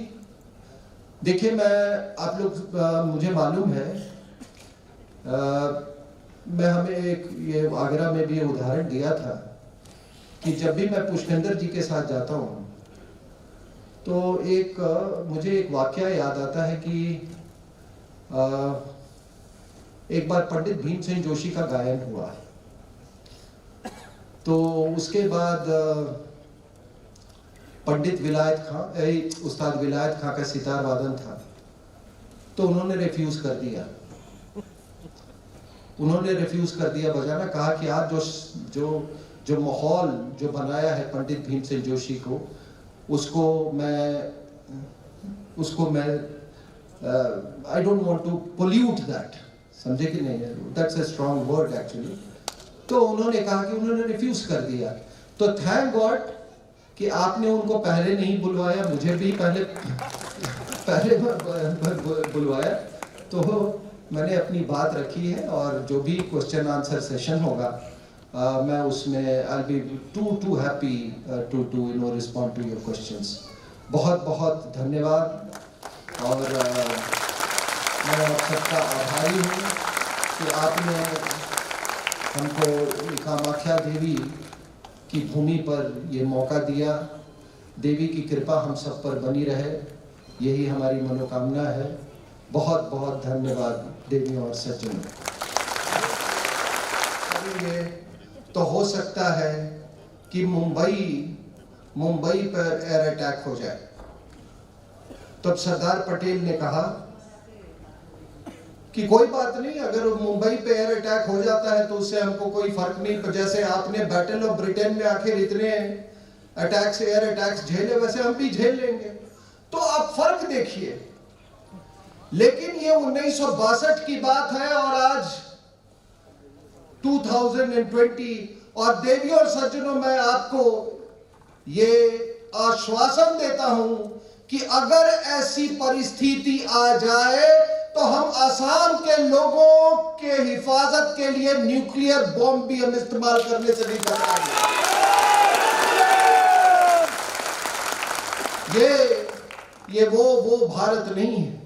देखिए, आप लोग, मुझे मालूम है, मैं हमें ये आगरा में भी ये उदाहरण दिया था कि जब भी मैं पुष्पेंद्र जी के साथ जाता हूँ तो मुझे एक वाकया याद आता है कि एक बार पंडित भीमसेन जोशी का गायन हुआ, तो उसके बाद पंडित उस्ताद विलायत खां का सितार वादन था, तो उन्होंने रिफ्यूज कर दिया। बजाना। कहा कि आप जो माहौल जो बनाया है पंडित भीमसेन जोशी को, उसको मैं I don't want to pollute that, समझे कि नहीं? That's a strong word actually. तो उन्होंने कहा कि उन्होंने रिफ्यूज कर दिया। तो थैंक गॉड कि आपने उनको पहले नहीं बुलवाया, मुझे भी पहले बुलवाया। तो मैंने अपनी बात रखी है, और जो भी क्वेश्चन आंसर सेशन होगा मैं उसमें I be too happy to respond to your questions. बहुत बहुत धन्यवाद, और मैं आप सबका आभारी हूँ कि आपने हमको कामाख्या देवी की भूमि पर ये मौका दिया। देवी की कृपा हम सब पर बनी रहे, यही हमारी मनोकामना है। बहुत बहुत धन्यवाद देवियों और सज्जनों। ये तो हो सकता है कि मुंबई पर एयर अटैक हो जाए। तब सरदार पटेल ने कहा कि कोई बात नहीं, अगर मुंबई पे एयर अटैक हो जाता है तो उससे हमको कोई फर्क नहीं। जैसे आपने बैटल ऑफ ब्रिटेन में आखिर इतने अटैक्स, एयर अटैक्स झेले, वैसे हम भी झेल लेंगे। तो आप फर्क देखिए। लेकिन ये 1962 की बात है और आज 2020, और देवियों और सज्जनों, मैं आपको ये आश्वासन देता हूं कि अगर ऐसी परिस्थिति आ जाए तो हम असम के लोगों के हिफाजत के लिए न्यूक्लियर बॉम्ब भी हम इस्तेमाल करने से नहीं कतराएंगे। ये वो भारत नहीं है।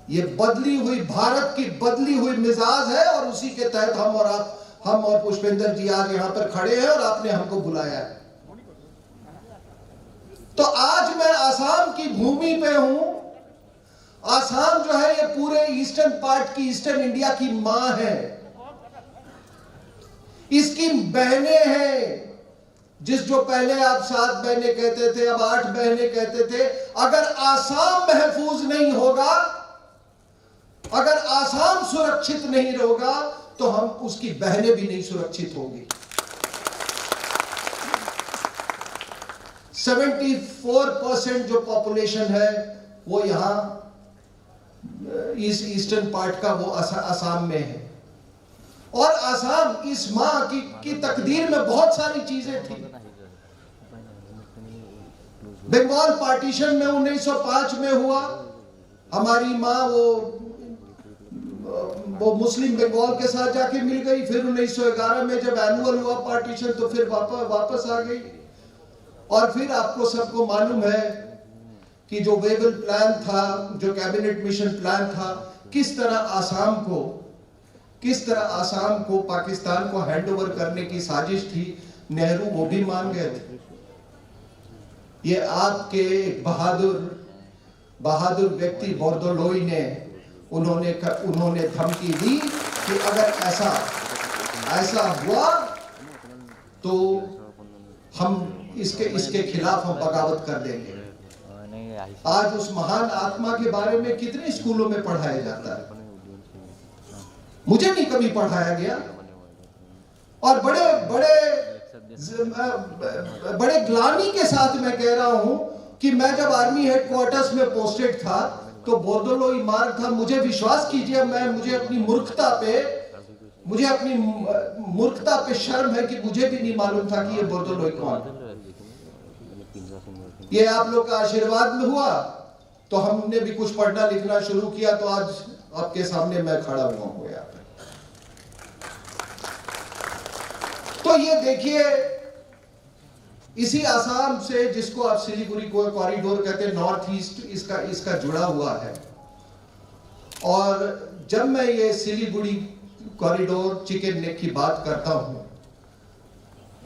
ये बदली हुई भारत की बदली हुई मिजाज है, और उसी के तहत हम और पुष्पेंद्र जी आज यहां पर खड़े हैं और आपने हमको बुलाया है। तो आज मैं आसाम की भूमि पे हूं। आसाम जो है ये पूरे ईस्टर्न पार्ट की, ईस्टर्न इंडिया की मां है। इसकी बहनें हैं, जो पहले आप 7 बहनें कहते थे, अब 8 बहनें कहते थे। अगर आसाम महफूज नहीं होगा, अगर आसाम सुरक्षित नहीं होगा, तो हम उसकी बहनें भी नहीं सुरक्षित होंगी। 74% जो पॉपुलेशन है वो यहां ईस्टर्न पार्ट का वो असम में है। और असम इस मां की तकदीर में बहुत सारी चीजें थी। बंगाल पार्टीशन में 1905 में हुआ। हमारी मां वो मुस्लिम बंगाल के साथ जाके मिल गई। फिर 1911 में जब एनुअल हुआ पार्टीशन तो फिर वापस आ गई। और फिर आपको सबको मालूम है कि जो वेबल प्लान था, जो कैबिनेट मिशन प्लान था, किस तरह आसाम को पाकिस्तान को हैंडओवर करने की साजिश थी। नेहरू वो भी मान गए थे। ये आपके एक बहादुर व्यक्ति बोर्दोलोई ने उन्होंने धमकी दी कि अगर ऐसा हुआ तो हम इसके खिलाफ हम बगावत कर देंगे। आज उस महान आत्मा के बारे में कितने स्कूलों में पढ़ाया जाता है, मुझे भी कभी पढ़ाया गया। और बड़े ग्लानि के साथ मैं कह रहा हूं कि मैं जब आर्मी हेडक्वार्टर्स में पोस्टेड था तो बोर्दोलोई मार्ग था। मुझे विश्वास कीजिए, मुझे अपनी मूर्खता पे शर्म है कि मुझे भी नहीं मालूम था कि ये बोर्दोलोई कौन। ये आप लोग का आशीर्वाद में हुआ तो हमने भी कुछ पढ़ना लिखना शुरू किया, तो आज आपके सामने मैं खड़ा हुआ हूं यहाँ पे। तो ये देखिए, इसी आसाम से, जिसको आप सिलीगुड़ी कॉरिडोर कहते हैं, नॉर्थ ईस्ट इसका जुड़ा हुआ है। और जब मैं ये सिलीगुड़ी कॉरिडोर, चिकन नेक की बात करता हूं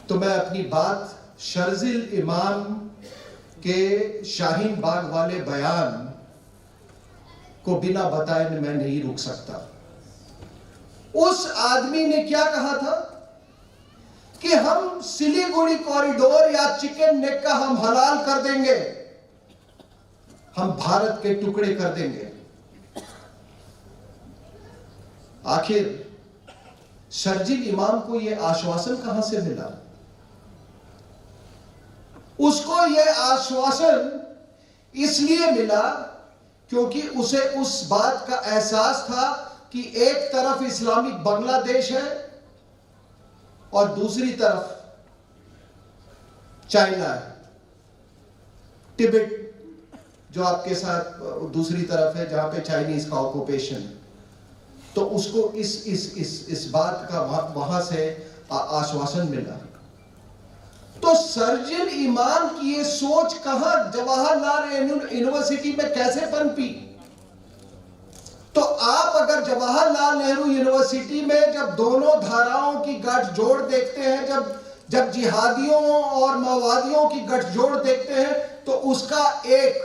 तो मैं अपनी बात शर्जिल इमाम के शाहीन बाग वाले बयान को बिना बताए मैं नहीं रुक सकता। उस आदमी ने क्या कहा था कि हम सिलीगुड़ी कॉरिडोर या चिकन नेक का हम हलाल कर देंगे, हम भारत के टुकड़े कर देंगे। आखिर शर्जिल इमाम को यह आश्वासन कहां से मिला? उसको यह आश्वासन इसलिए मिला क्योंकि उसे उस बात का एहसास था कि एक तरफ इस्लामिक बांग्लादेश है और दूसरी तरफ चाइना है, तिब्बत जो आपके साथ दूसरी तरफ है जहां पे चाइनीज का ऑक्युपेशन है। तो उसको इस बात का वहां से आश्वासन मिला। तो शर्जिल इमाम की ये सोच कहां, जवाहरलाल यूनिवर्सिटी में कैसे पनपी? तो आप अगर जवाहरलाल नेहरू यूनिवर्सिटी में जब दोनों धाराओं की गांठ जोड़ देखते हैं, जब जिहादियों और माओवादियों की गठजोड़ देखते हैं तो उसका एक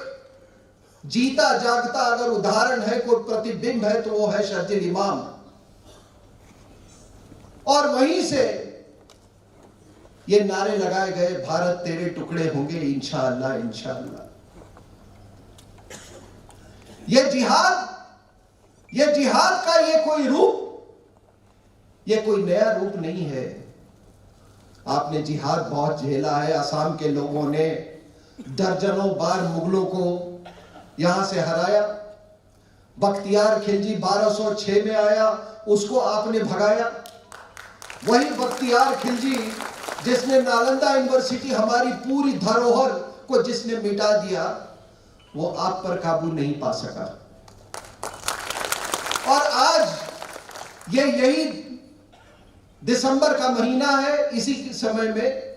जीता जागता अगर उदाहरण है, कोई प्रतिबिंब है, तो वो है शर्जील इमाम। और वहीं से ये नारे लगाए गए, भारत तेरे टुकड़े होंगे इंशाअल्लाह इंशाअल्लाह। ये जिहाद का ये कोई रूप, ये कोई नया रूप नहीं है। आपने जिहाद बहुत झेला है। असम के लोगों ने दर्जनों बार मुगलों को यहां से हराया। बख्तियार खिलजी 1206 में आया, उसको आपने भगाया। वही बख्तियार खिलजी जिसने नालंदा यूनिवर्सिटी, हमारी पूरी धरोहर को जिसने मिटा दिया, वो आप पर काबू नहीं पा सका। और आज यही दिसंबर का महीना है, इसी समय में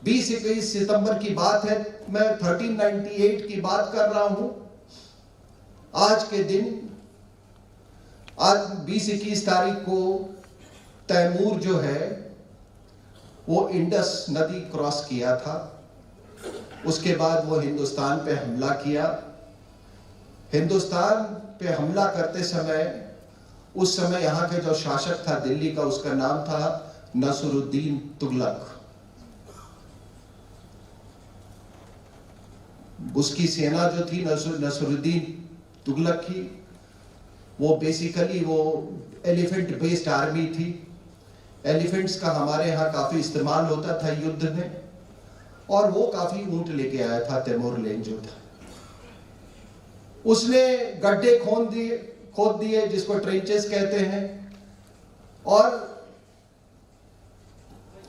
20-21 सितंबर की बात है, मैं 1398 की बात कर रहा हूं। आज के दिन, आज 20-21 तारीख को तैमूर जो है वो इंडस नदी क्रॉस किया था। उसके बाद वो हिंदुस्तान पे हमला किया। हिंदुस्तान पे हमला करते समय, उस समय यहाँ के जो शासक था दिल्ली का, उसका नाम था नसरुद्दीन तुगलक। उसकी सेना जो थी नसरुद्दीन तुगलक की, वो बेसिकली वो एलिफेंट बेस्ड आर्मी थी। एलिफेंट्स का हमारे यहाँ काफी इस्तेमाल होता था युद्ध में, और वो काफी ऊंट लेके आया था। तैमूर लेन जो था, उसने गड्ढे खोद दिए जिसको ट्रेंचेस कहते हैं, और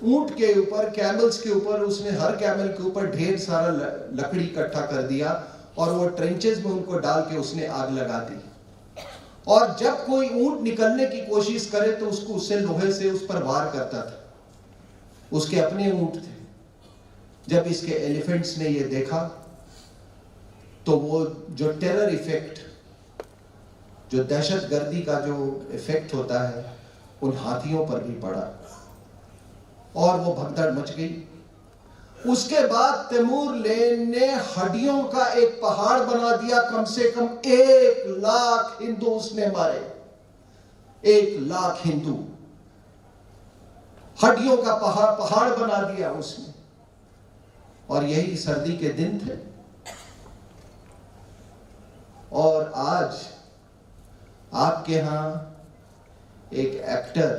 ऊंट के ऊपर, कैमल्स के ऊपर, उसने हर कैमल के ऊपर ढेर सारा लकड़ी इकट्ठा कर दिया, और वो ट्रेंचेस में उनको डाल के उसने आग लगा दी। और जब कोई ऊंट निकलने की कोशिश करे तो उसको उससे लोहे से उस पर वार करता था। उसके अपने ऊंट थे। जब इसके एलिफेंट्स ने ये देखा तो वो जो टेरर इफेक्ट, जो दहशतगर्दी का जो इफेक्ट होता है, उन हाथियों पर भी पड़ा और वो भगदड़ मच गई। उसके बाद तैमूर लेन ने हड्डियों का एक पहाड़ बना दिया। कम से कम 1 लाख हिंदू उसने मारे। 1 लाख हिंदू, हड्डियों का पहाड़ बना दिया उसने। और यही सर्दी के दिन थे। और आज आपके यहां एक एक्टर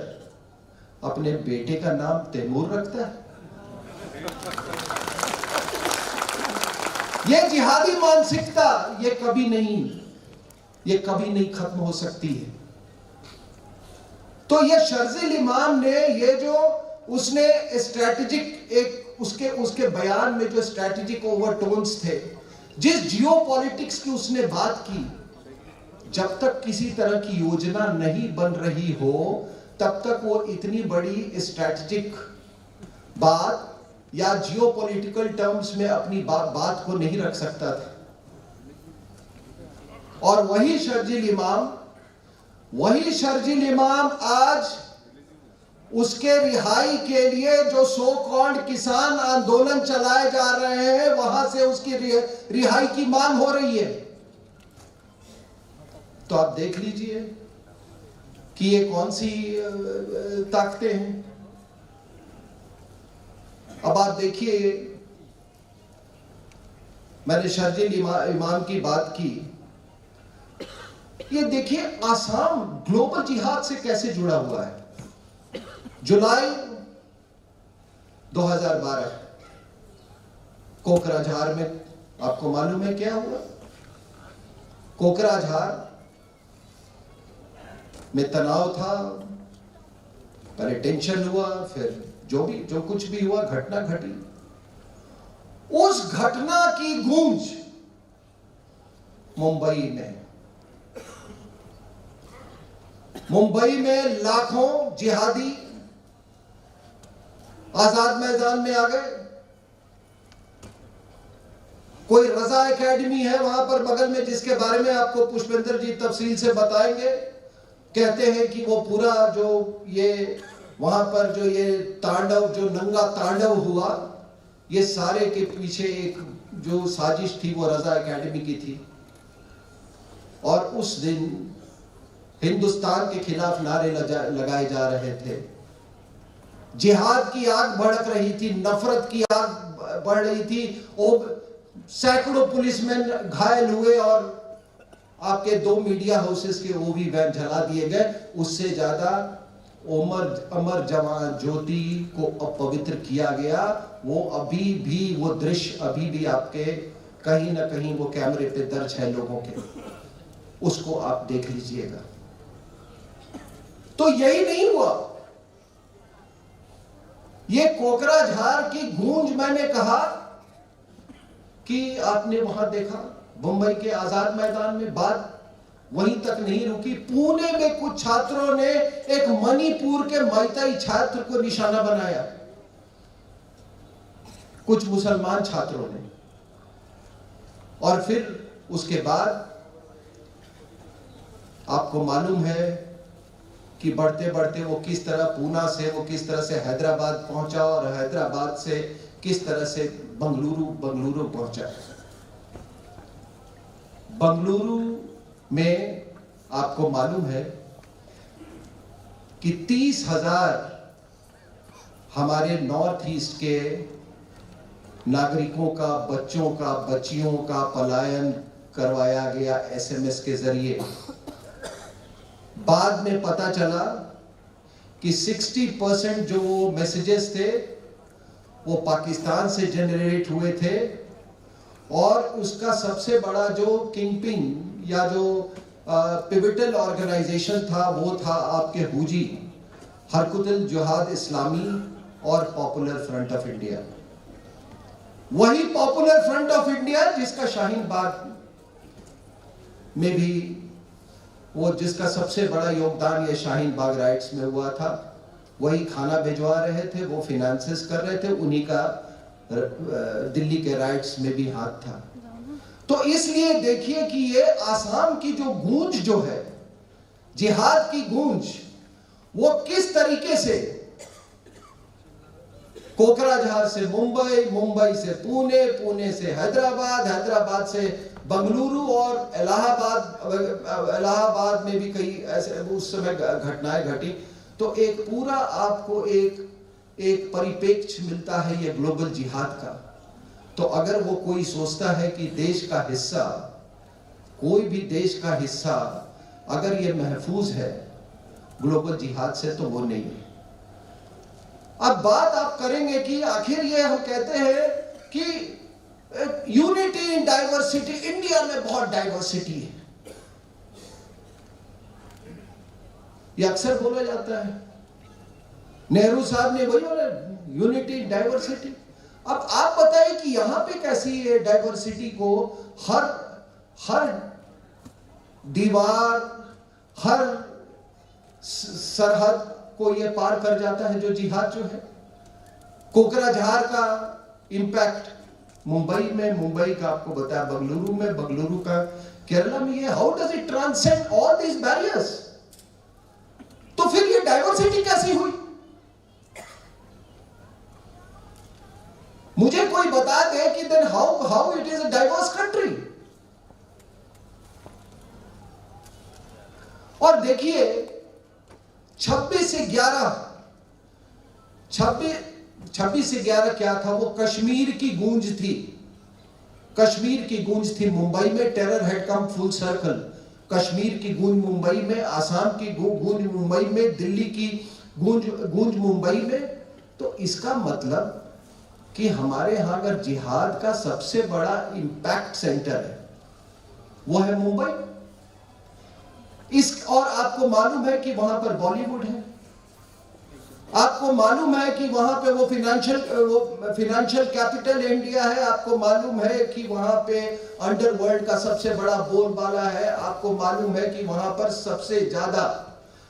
अपने बेटे का नाम तैमूर रखता है। ये जिहादी मानसिकता ये कभी नहीं खत्म हो सकती है। तो ये शर्जील इमाम ने ये जो उसने स्ट्रैटेजिक एक उसके बयान में जो स्ट्रैटेजिक ओवरटोन्स थे, जिस जियोपॉलिटिक्स की उसने बात की, जब तक किसी तरह की योजना नहीं बन रही हो तब तक वो इतनी बड़ी स्ट्रैटेजिक बात या जियोपॉलिटिकल टर्म्स में अपनी बात को नहीं रख सकता था। और वही शर्जील इमाम आज उसके रिहाई के लिए जो सो कॉल्ड किसान आंदोलन चलाए जा रहे हैं, वहां से उसकी रिहाई की मांग हो रही है। तो आप देख लीजिए कि ये कौन सी ताकतें हैं। अब आप देखिए, मैंने शर्जील इमाम की बात की। ये देखिए आसाम ग्लोबल जिहाद से कैसे जुड़ा हुआ है। जुलाई 2012 कोकराझार में आपको मालूम है क्या हुआ? कोकराझार में तनाव था, पहले टेंशन हुआ, फिर जो कुछ भी हुआ, घटना घटी। उस घटना की गूंज मुंबई में लाखों जिहादी आजाद मैदान में आ गए। कोई रजा एकेडमी है वहां पर बगल में, जिसके बारे में आपको पुष्पेंद्र जी तफसील से बताएंगे। कहते हैं कि वो पूरा जो ये वहां पर जो ये तांडव, जो नंगा तांडव हुआ, ये सारे के पीछे एक जो साजिश थी वो रजा एकेडमी की थी। और उस दिन हिंदुस्तान के खिलाफ नारे लगाए जा रहे थे, जिहाद की आग भड़क रही थी, नफरत की आग बढ़ रही थी, सैकड़ों पुलिसमैन घायल हुए और आपके 2 मीडिया हाउसेस के ओवी वैन जला दिए गए। उससे ज्यादा अमर जवान ज्योति को अपवित्र किया गया। वो अभी भी, वो दृश्य अभी भी आपके कहीं ना कहीं वो कैमरे पे दर्ज है लोगों के, उसको आप देख लीजिएगा। तो यही नहीं हुआ, ये कोकराझार की गूंज, मैंने कहा कि आपने वहां देखा मुंबई के आजाद मैदान में, बात वहीं तक नहीं रुकी। पुणे में कुछ छात्रों ने एक मणिपुर के मैतेई छात्र को निशाना बनाया, कुछ मुसलमान छात्रों ने। और फिर उसके बाद आपको मालूम है कि बढ़ते बढ़ते वो किस तरह पूना से, वो किस तरह से हैदराबाद पहुंचा और हैदराबाद से किस तरह से बंगलुरु पहुंचा। बंगलुरु में आपको मालूम है कि 30,000 हमारे नॉर्थ ईस्ट के नागरिकों का, बच्चों का, बच्चियों का पलायन करवाया गया SMS के जरिए। बाद में पता चला कि 60% जो वो मैसेजेस थे वो पाकिस्तान से जनरेट हुए थे, और उसका सबसे बड़ा जो किंगपिन या जो पिविटल ऑर्गेनाइजेशन था वो था आपके हुजी, हरकुतुल जिहाद इस्लामी और पॉपुलर फ्रंट ऑफ इंडिया। वही पॉपुलर फ्रंट ऑफ इंडिया जिसका शाहीन बाग में भी, वो जिसका सबसे बड़ा योगदान ये शाहीन बाग राइट्स में हुआ था, वही खाना भिजवा रहे थे, वो फिनेंसेस कर रहे थे, उन्हीं का दिल्ली के राइट्स में भी हाथ था। तो इसलिए देखिए कि ये आसाम की जो गूंज जो है, जिहाद की गूंज, वो किस तरीके से कोकराझार से मुंबई, मुंबई से पुणे, पुणे से हैदराबाद, हैदराबाद से बंगलुरु और इलाहाबाद में भी कई ऐसे उस समय घटनाएं घटी। तो एक पूरा आपको एक परिप्रेक्ष्य मिलता है ये ग्लोबल जिहाद का। तो अगर वो कोई सोचता है कि देश का हिस्सा, कोई भी देश का हिस्सा अगर ये महफूज है ग्लोबल जिहाद से, तो वो नहीं है। अब बात आप करेंगे कि आखिर ये हम कहते हैं कि यूनिटी इन डाइवर्सिटी, इंडिया में बहुत डाइवर्सिटी है, ये अक्सर बोला जाता है। नेहरू साहब ने वही बोला, यूनिटी इन डाइवर्सिटी। अब आप बताइए कि यहां पे कैसी है डाइवर्सिटी को हर दीवार, हर सरहद को ये पार कर जाता है जो जिहाद जो है। कोकराझार का इंपैक्ट मुंबई में, मुंबई का आपको बताया बंगलुरु में, बंगलुरु का केरला में, ये how does it transcend all these barriers. तो फिर ये डाइवर्सिटी कैसी हुई? मुझे कोई बता दे कि then how it is a diverse country. और देखिए 26 से 11 क्या था? वो कश्मीर की गूंज थी, कश्मीर की गूंज थी मुंबई में। Terror had come full circle. Kashmir की गूंज मुंबई में, आसाम की गूंज मुंबई में, दिल्ली की गूंज मुंबई में। तो इसका मतलब कि हमारे यहां अगर जिहाद का सबसे बड़ा इंपैक्ट सेंटर है वो है मुंबई। और आपको मालूम है कि वहां पर बॉलीवुड है, आपको मालूम है कि वहां पे वो फिनेंशियल कैपिटल इंडिया है, आपको मालूम है कि वहां पे अंडरवर्ल्ड का सबसे बड़ा बोलबाला है, आपको मालूम है कि वहां पर सबसे ज्यादा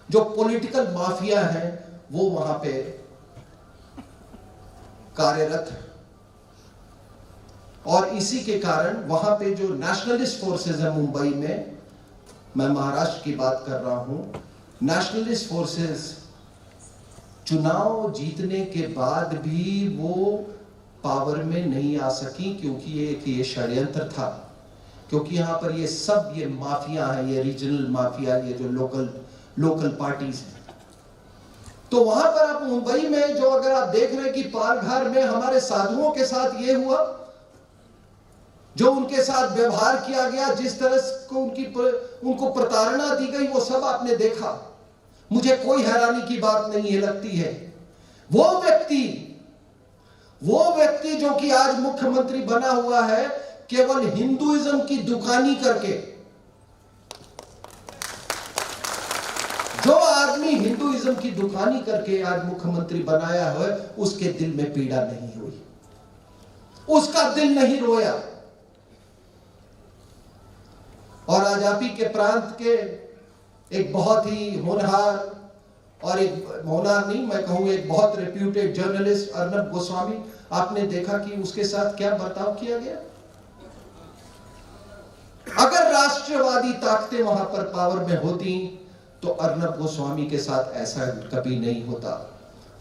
जो पॉलिटिकल माफिया है वो वहां पे कार्यरत है। और इसी के कारण वहां पे जो नेशनलिस्ट फोर्सेस है मुंबई में, मैं महाराष्ट्र की बात कर रहा हूं, नेशनलिस्ट फोर्सेस चुनाव जीतने के बाद भी वो पावर में नहीं आ सकी, क्योंकि ये षड्यंत्र था। क्योंकि यहाँ पर ये सब ये माफिया है, ये रीजनल माफिया, ये जो लोकल पार्टीज हैं। तो वहां पर आप मुंबई में जो अगर आप देख रहे हैं कि पालघर में हमारे साधुओं के साथ ये हुआ, जो उनके साथ व्यवहार किया गया, जिस तरह को उनको प्रताड़ना दी गई, वो सब आपने देखा। मुझे कोई हैरानी की बात नहीं है लगती है। वो व्यक्ति जो कि आज मुख्यमंत्री बना हुआ है, केवल हिंदुइज्म की दुकानी करके, जो आदमी हिंदुइज्म की दुकानी करके आज मुख्यमंत्री बनाया है, उसके दिल में पीड़ा नहीं हुई, उसका दिल नहीं रोया। और आज आप ही के प्रांत के एक बहुत ही होनहार, और एक होनहार नहीं मैं कहूं, एक बहुत रेप्यूटेड जर्नलिस्ट अर्नब गोस्वामी, आपने देखा कि उसके साथ क्या बर्ताव किया गया। अगर राष्ट्रवादी ताकतें वहां पर पावर में होती तो अर्नब गोस्वामी के साथ ऐसा कभी नहीं होता।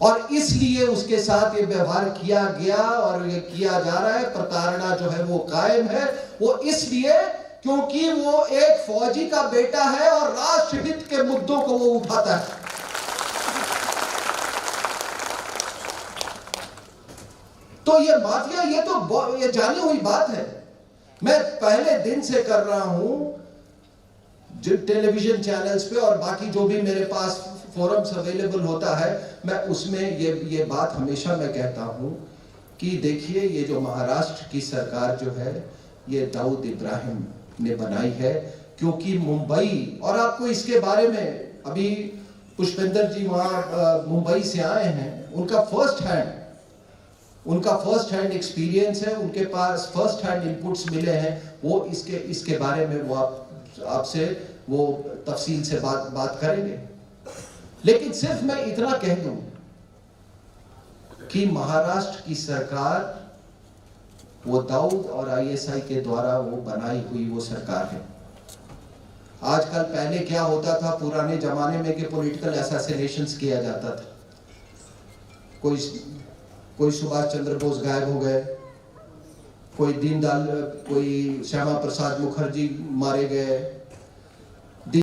और इसलिए उसके साथ ये व्यवहार किया गया और ये किया जा रहा है। प्रताड़ना जो है वो कायम है। वो इसलिए क्योंकि वो एक फौजी का बेटा है और राष्ट्रहित के मुद्दों को वो उठाता है। तो ये माफिया, ये जानी हुई बात है। मैं पहले दिन से कर रहा हूं जो टेलीविजन चैनल्स पे और बाकी जो भी मेरे पास फोरम्स अवेलेबल होता है, मैं उसमें ये बात हमेशा मैं कहता हूं कि देखिए, ये जो महाराष्ट्र की सरकार जो है, ये दाऊद इब्राहिम ने बनाई है। क्योंकि मुंबई, और आपको इसके बारे में अभी पुष्पेंद्र जी वहां मुंबई से आए हैं, उनका फर्स्ट हैंड एक्सपीरियंस है, उनके पास फर्स्ट हैंड इनपुट्स मिले हैं। वो इसके बारे में वो आपसे वो तफसील से बात करेंगे। लेकिन सिर्फ मैं इतना कह दूं कि महाराष्ट्र की सरकार वो दाऊद और आईएसआई के द्वारा वो बनाई हुई वो सरकार है। आजकल पहले क्या होता था पुराने जमाने में कि पॉलिटिकल असैसिनेशंस किया जाता था। कोई सुभाष चंद्र बोस गायब हो गए, कोई श्यामा प्रसाद मुखर्जी मारे गए,